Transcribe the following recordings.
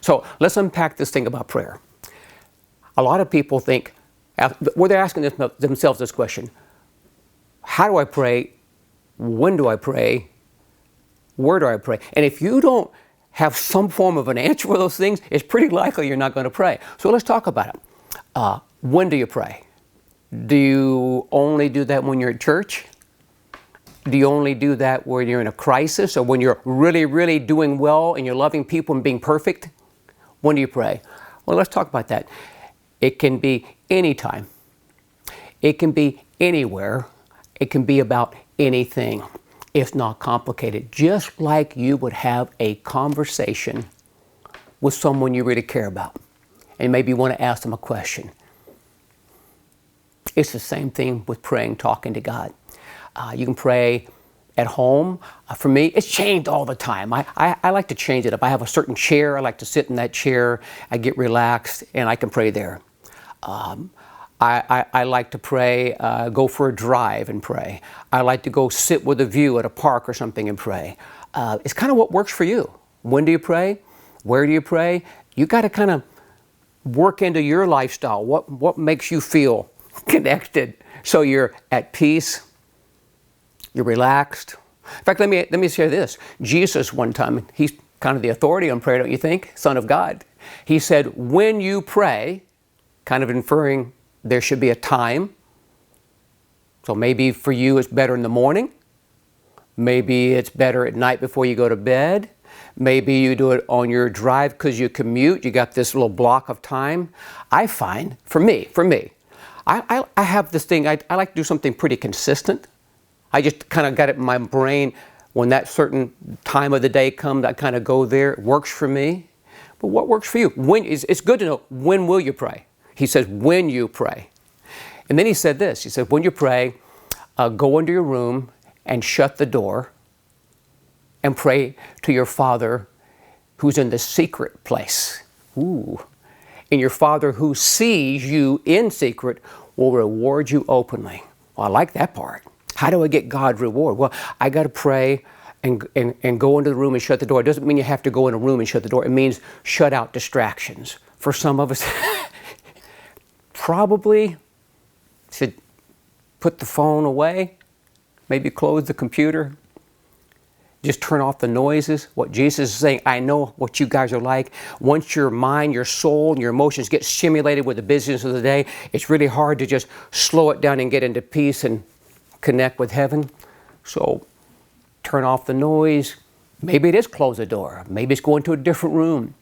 So let's unpack this thing about prayer. A lot of people think, well, they're asking themselves this question: how do I pray? When do I pray? Where do I pray? And if you don't have some form of an answer for those things, it's pretty likely you're not going to pray. So let's talk about it. When do you pray? Do you only do that when you're at church? Do you only do that when you're in a crisis, or when you're really, really doing well and you're loving people and being perfect? When do you pray? Well, let's talk about that. It can be anytime. It can be anywhere. It can be about anything. It's not complicated. Just like you would have a conversation with someone you really care about, and maybe you want to ask them a question. It's the same thing with praying, talking to God. You can pray at home. For me, it's changed all the time. I like to change it up. I have a certain chair. I like to sit in that chair. I get relaxed, and I can pray there. I like to pray, go for a drive and pray. I like to go sit with a view at a park or something and pray. It's kind of what works for you. When do you pray? Where do you pray? You got to kind of work into your lifestyle. What makes you feel connected so you're at peace, you're relaxed. In fact, let me share this. Jesus one time, he's kind of the authority on prayer, don't you think? Son of God. He said, when you pray, kind of inferring there should be a time. So maybe for you it's better in the morning. Maybe it's better at night before you go to bed. Maybe you do it on your drive because you commute. You got this little block of time. I find, for me, I have this thing, I like to do something pretty consistent. I just kind of got it in my brain. When that certain time of the day comes, I kind of go there. It works for me. But what works for you? It's good to know, when will you pray? He says, when you pray. And then he said this. He said, when you pray, go into your room and shut the door and pray to your Father who's in the secret place. Ooh. And your Father who sees you in secret will reward you openly. Well, I like that part. How do I get God's reward? Well, I got to pray and go into the room and shut the door. It doesn't mean you have to go in a room and shut the door. It means shut out distractions. For some of us, probably should put the phone away, maybe close the computer, just turn off the noises. What Jesus is saying, I know what you guys are like. Once your mind, your soul, and your emotions get stimulated with the busyness of the day, it's really hard to just slow it down and get into peace and connect with heaven. So turn off the noise. Maybe it is close the door. Maybe it's go into a different room.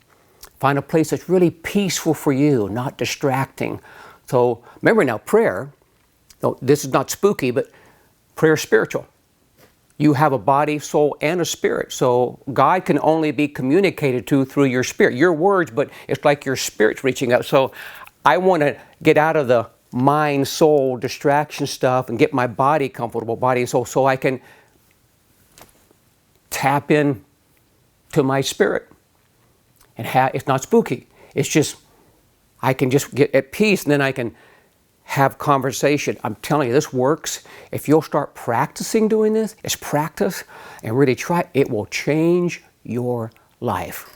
Find a place that's really peaceful for you, not distracting. So remember now, prayer, this is not spooky, but prayer is spiritual. You have a body, soul, and a spirit. So God can only be communicated to through your spirit. Your words, but it's like your spirit's reaching out. So I want to get out of the mind, soul, distraction stuff and get my body comfortable, body and soul, so I can tap in to my spirit. And it's not spooky. It's just, I can just get at peace, and then I can have conversation. I'm telling you, this works. If you'll start practicing doing this, it's practice, and really try, it will change your life.